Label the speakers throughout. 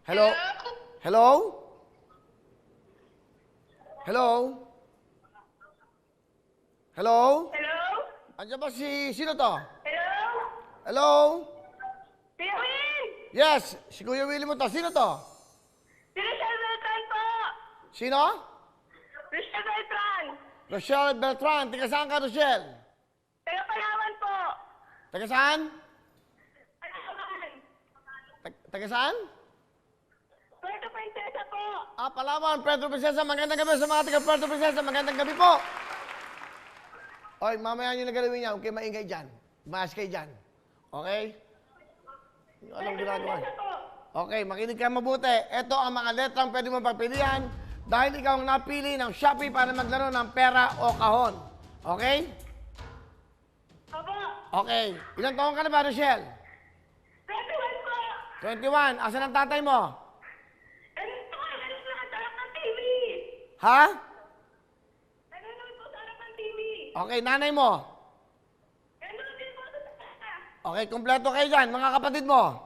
Speaker 1: Hello? Hello? Hello? Hello?
Speaker 2: Hello?
Speaker 1: Andiyan ba sino to?
Speaker 2: Hello?
Speaker 1: Hello?
Speaker 2: Kuya Will!
Speaker 1: Yes, si Kuya Willie mo to. Sino to?
Speaker 2: Si Rochelle Beltran po!
Speaker 1: Sino?
Speaker 2: Rochelle Beltran!
Speaker 1: Rochelle Beltran. Taga saan ka, Rochelle?
Speaker 2: Taga Palawan po!
Speaker 1: Taga saan?
Speaker 2: Palawan!
Speaker 1: Taga saan?
Speaker 2: Puerto Princesa po!
Speaker 1: Palawan, Puerto Princesa. Magandang gabi sa mga taga Puerto Princesa. Magandang gabi po. Oy, mamaya nyo na galawin niya. Huwag kayo maingay dyan. Maas kayo dyan. Okay? Yung anong ginagawa? Okay, makinig ka mabuti. Ito ang mga letrang pwede mo pagpilihan dahil ikaw ang napili ng Shopee para maglaro ng pera o kahon. Okay?
Speaker 2: Opo!
Speaker 1: Okay. Ilang taon ka na ba, Rochelle?
Speaker 2: 21 po!
Speaker 1: 21. Asan ang tatay mo?
Speaker 2: Ano po? Ano po? Sa harap ng TV!
Speaker 1: Ha?
Speaker 2: Nanonood po sa harap ng TV!
Speaker 1: Okay, nanay mo?
Speaker 2: Nanonood din po sa sala!
Speaker 1: Okay, kumpleto kayo dyan. Mga kapatid mo?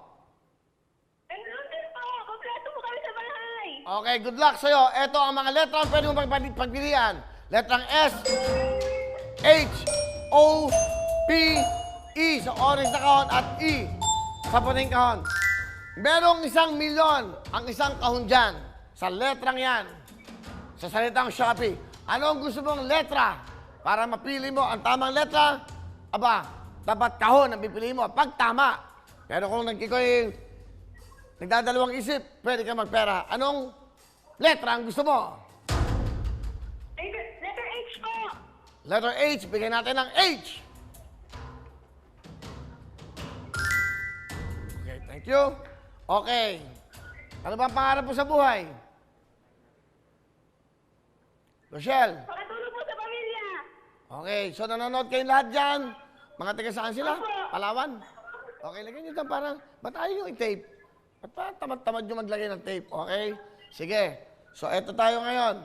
Speaker 2: Nanonood din po! Kompleto po kami sa bahay!
Speaker 1: Okay, good luck sa'yo. Ito ang mga letrang pwede mo pagpilihan. Letrang S, H, O, P, E sa orange na kahon at E sa puting kahon. Merong 1 milyon ang isang kahon dyan sa letrang yan. Sa salitang Shopee. Ano ang gusto mong letra? Para mapili mo ang tamang letra, aba, dapat kahon ang pipili mo pag tama. Pero kung nagdadalawang isip, pwede ka magpera. Anong letra ang gusto mo?
Speaker 2: Letter H po!
Speaker 1: Letter H, bigyan natin ng H. Okay, thank you. Okay. Ano ba ang pangarap mo sa buhay? Rochelle.
Speaker 2: Pakatulong po sa pamilya!
Speaker 1: Okay, so nanonood kayong lahat dyan. Mga taga saan sila?
Speaker 2: Opo.
Speaker 1: Palawan? Okay, lagyan nyo dyan parang, ba't ayaw nyo i-tape? Ba't pa tamad-tamad nyo maglagay ng tape? Okay? Sige. So, eto tayo ngayon.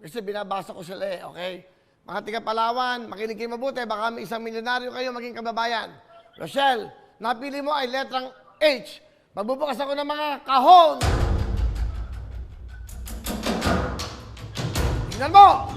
Speaker 1: Kasi binabasa ko sila eh, okay? Mga taga Palawan, makinig kayo mabuti. Baka may 1 milyonaryo kayo maging kababayan. Rochelle, napili mo ay letrang H. Magbubukas ako ng mga kahon. Tingnan mo!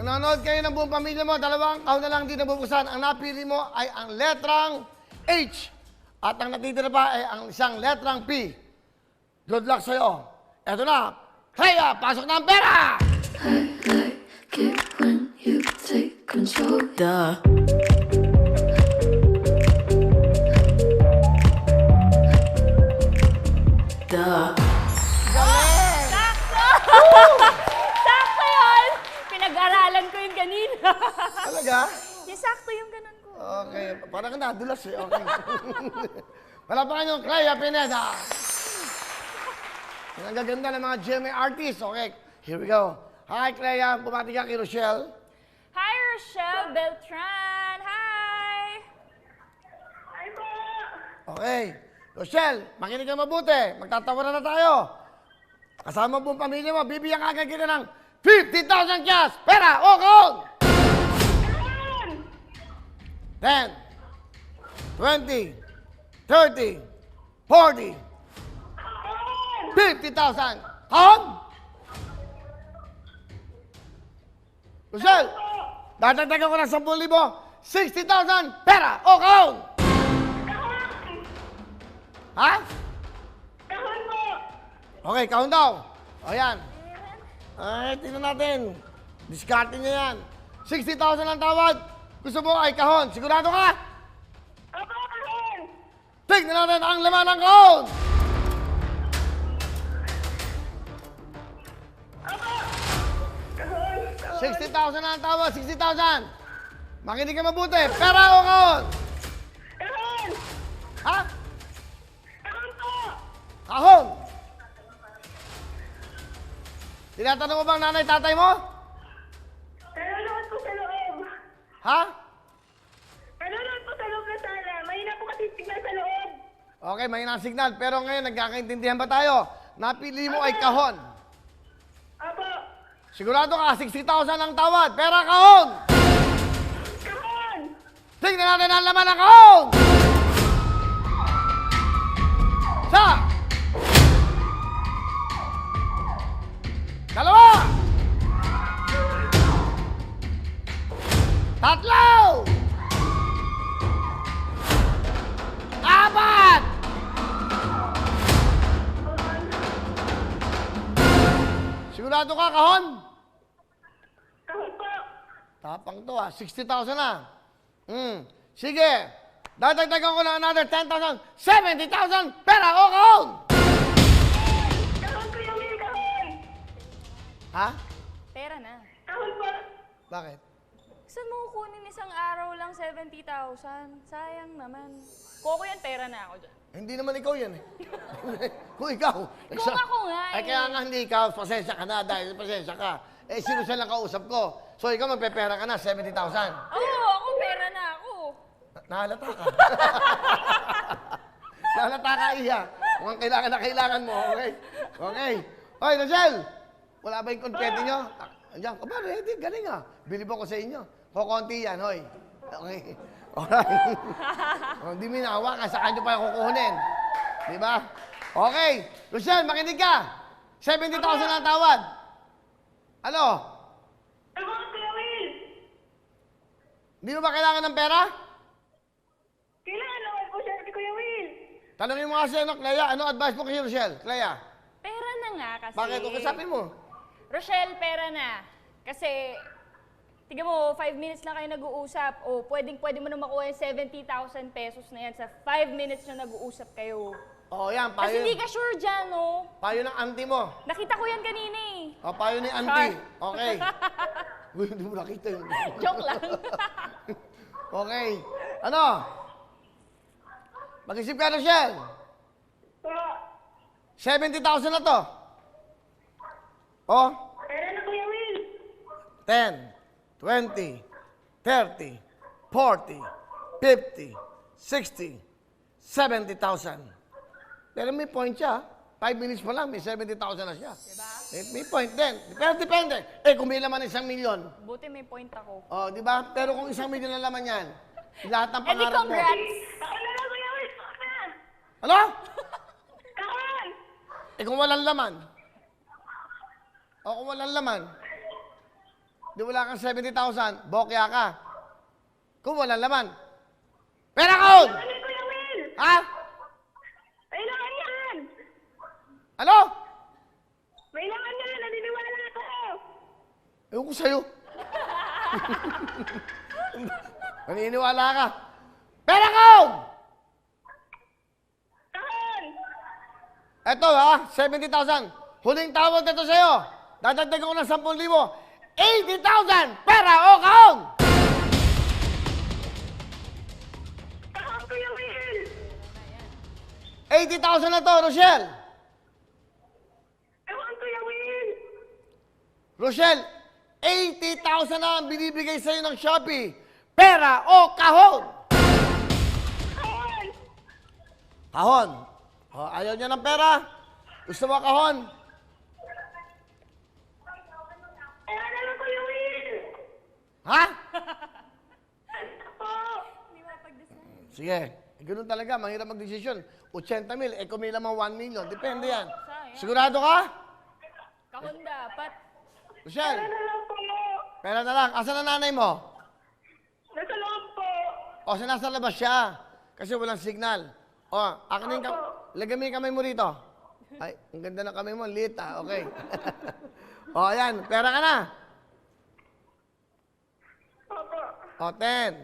Speaker 1: Nanonood kayo ng buong pamilya mo, 2 kahon na lang hindi nabubuksan. Ang napili mo ay ang letrang H. At ang natitira pa ay ang isang letrang P. Good luck sa'yo. Eto na. Kaya, pasok na ang pera!
Speaker 3: I like it when you take control. Duh. Duh.
Speaker 1: Galing!
Speaker 4: Sakto! Sakto yun! Pinag-aralan ko yung kanina.
Speaker 1: Talaga?
Speaker 4: Yung sakto yung ganun ko.
Speaker 1: Okay. Parang nadulas eh. Okay. Palapakan yung Clea Pineda. Ang gaganda ng mga GMA artists. Okay. Here we go. Hi, Clea. Bumati ka kay Rochelle.
Speaker 4: Hi, Rochelle Beltran! Hi!
Speaker 2: Ay po!
Speaker 1: Okay. Rochelle, makinig ka mabuti. Magtatawaran na tayo. Kasama mo buong pamilya mo, bibigyan ka agad kita ng 50,000 cash! Pera! O, kahon! 10, 20, 30, 40, 50,000! Kahon! Rochelle, dadagdagan ko ng 10,000, 60,000! Pera! O, kahon! Ha?
Speaker 2: Kahon po!
Speaker 1: Okay, count daw. O yan. Ay, tingnan natin. Diskarte niya yan. 60,000 ang tawad. Gusto mo ay kahon. Sigurado ka?
Speaker 2: Opo, kahon!
Speaker 1: Tingnan natin ang laman ng kahon.
Speaker 2: Opo! Kahon!
Speaker 1: 60,000 ang tawad. 60,000. Makinig ka mabuti. Pera o kahon?
Speaker 2: Kahon!
Speaker 1: Ha?
Speaker 2: Kahon po!
Speaker 1: Kahon. Tinatanong mo bang nanay tatay mo?
Speaker 2: Nanonood po sa loob!
Speaker 1: Ha?
Speaker 2: Nanonood po sa loob ng
Speaker 1: Okay, may ang signal. Pero ngayon, nagkakaintindihan ba tayo? Napili mo ay kahon.
Speaker 2: Opo.
Speaker 1: Sigurado ka, 60,000 ang tawad. Pera kahon!
Speaker 2: Kahon!
Speaker 1: Tingnan natin ang laman ng kahon! Isa! Dalawa! Tatlo! Apat! Sigurado ka, kahon?
Speaker 2: Kahon po.
Speaker 1: Tapang to 60,000 na. Sige. Dadagdagan ko na another 10,000. 70,000 pera o kahon!
Speaker 2: Kahon, Kuya Will, kahon!
Speaker 1: Ha?
Speaker 4: Pera na.
Speaker 2: Kahon po.
Speaker 1: Bakit?
Speaker 4: Saan mo kukunin isang araw lang 70,000? Sayang naman. Koko yan, pera na ako dyan.
Speaker 1: Hindi naman ikaw yan eh. Kung ikaw.
Speaker 4: Kung ako nga
Speaker 1: Ay
Speaker 4: eh.
Speaker 1: kaya nga hindi ikaw. Pasensya ka na dahil pasensya ka. Eh sino siya lang kausap ko? So ikaw magpepera ka na 70,000.
Speaker 4: Oo, ako pera na ako.
Speaker 1: Nahalata ka. Nahalata ka, Iya. Mukhang kailangan na kailangan mo, okay? Okay. Hoy, Rachel! Wala ba yung konfetti nyo? Andiyan. Aba, ready. Galing ah. Bilib ako sa inyo. Kukunti yan, hoy. Okay. Alright. Hindi mo inawa ka, sa kanyo pa yung kukunin. Di ba? Okay. Rachel, makinig ka. 70,000 ang tawad. Ano?
Speaker 2: Kahon, Kuya Will!
Speaker 1: Hindi mo ba kailangan ng pera?
Speaker 2: Kailangan naman po siya, Kuya Will.
Speaker 1: Tanungin mo kasi, ano, Clea, ano advice mo kay Rochelle? Clea,
Speaker 4: Pera na nga kasi.
Speaker 1: bakit? O kasapin mo.
Speaker 4: Rochelle, pera na. Kasi, tignan mo, 5 minutes lang kayo nag-uusap. O, pwede mo na makuha yung 70,000 pesos na yan sa 5 minutes na nag-uusap kayo.
Speaker 1: O, yan,
Speaker 4: Kasi
Speaker 1: payo,
Speaker 4: hindi ka sure dyan, no?
Speaker 1: payo ng auntie mo.
Speaker 4: Nakita ko yan kanina eh.
Speaker 1: O, payo ni auntie.
Speaker 4: Char.
Speaker 1: Okay. Uy, hindi mo nakita yun.
Speaker 4: Joke lang.
Speaker 1: Okay. Ano? Mag-isip ka, Rochelle.
Speaker 2: Po.
Speaker 1: 70,000 na to. O,
Speaker 2: Pera na, Kuya Will.
Speaker 1: 10, 20, 30, 40, 50, 60, 70,000. Pero may point siya. 5 minutes pa lang, may 70,000 na siya.
Speaker 4: Diba?
Speaker 1: May point din. Pero depende. Eh, kung may laman 1,000,000.
Speaker 4: Buti may point ako.
Speaker 1: Oh, di ba? Pero kung 1,000,000 na laman yan, lahat ng
Speaker 4: Eh di
Speaker 1: pangarap mo.
Speaker 4: congrats!
Speaker 2: Kahon na lang, Kuya Will. Kahon na.
Speaker 1: Ano?
Speaker 2: Kahon!
Speaker 1: Eh, kung walang laman. O, kung walang laman. Di wala kang 70,000, bokya ka. Kung walang laman. Pera kaon!
Speaker 2: Ano, Kuya Will?
Speaker 1: Ha?
Speaker 2: Kailangan yan.
Speaker 1: Ano?
Speaker 2: May laman yan. Naniniwala ako.
Speaker 1: Ewan ko sa'yo. Naniniwala ka. Pera kaon!
Speaker 2: Kahon!
Speaker 1: Eto ha, 70,000. Huling tawag na to sa'yo. Dadagdagan ko ng 10,000. 80,000! Pera o kaon!
Speaker 2: Kahon, Kuya Will.
Speaker 1: 80,000 na to, Rochelle.
Speaker 2: Kahon, Kuya Will.
Speaker 1: Rochelle, 80,000 na ang binibigay sa'yo ng Shopee. Pera o kahon?
Speaker 2: Kahon!
Speaker 1: Kahon. O, ayaw niya ng pera. Gusto mo kahon?
Speaker 2: Pera na lang, Kuya Will.
Speaker 1: Ha?
Speaker 2: Ano po?
Speaker 4: Hindi mapag-decide.
Speaker 1: Sige. Ganun talaga, mahirap magdesisyon. 80,000, eh kung may lamang 1 million. Depende yan.
Speaker 4: Sayang.
Speaker 1: Sigurado ka?
Speaker 4: Kahon dapat.
Speaker 1: Rochelle,
Speaker 2: Pera na lang po.
Speaker 1: pera na lang. Asan ang nanay mo?
Speaker 2: Nasa loob po.
Speaker 1: O, nasa labas siya. Kasi walang signal. O, akin yung lagyan mo yung kamay mo rito. Ay, ang ganda ng kamay mo. Liit ah. Okay. O, ayan. Pera ka na.
Speaker 2: Opo.
Speaker 1: O, 10,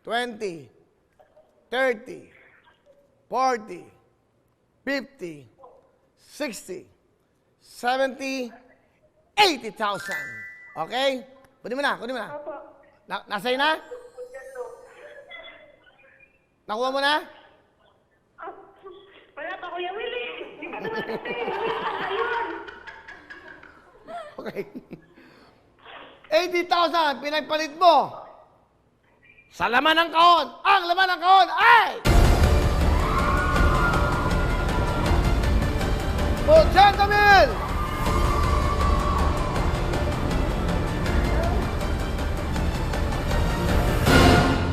Speaker 1: 20, 30, 40, 50, 60, 70, 80,000. Okay? Kunin mo na, kunin mo na.
Speaker 2: Opo.
Speaker 1: Nasa'yo na? Nakuha mo na?
Speaker 2: Ah, wala pa, Kuya Will eh. Hindi pa naman kasi. Ayun.
Speaker 1: Okay. 80,000 pinagpalit mo. Sa laman ng kahon. Ang laman ng kahon ay 80,000!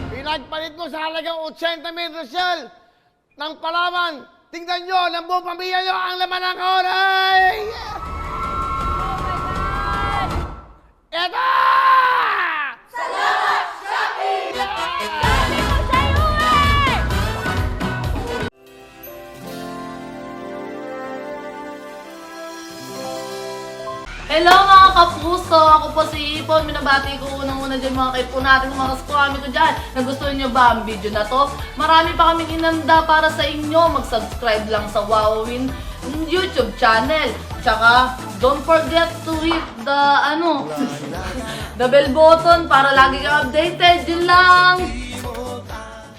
Speaker 1: Pinagpalit mo sa halagang 80,000, Rochelle, ng palaman. Tingnan nyo, ng buong pamilya nyo ang laman ng kahon ay...
Speaker 4: Oh my God!
Speaker 1: Eto!
Speaker 4: Sabi mo sa'yo eh!
Speaker 5: Hello mga kapuso! Ako po si Ipon. Minabati ko unang-una dyan mga kaipo natin, mga kaskwami ko dyan. Nagustuhan nyo ba ang video na to? Marami pa kaming inanda para sa inyo. Mag-subscribe lang sa Wowin YouTube channel. Tsaka, don't forget to hit the, the bell button para lagi ka updated. Yun lang!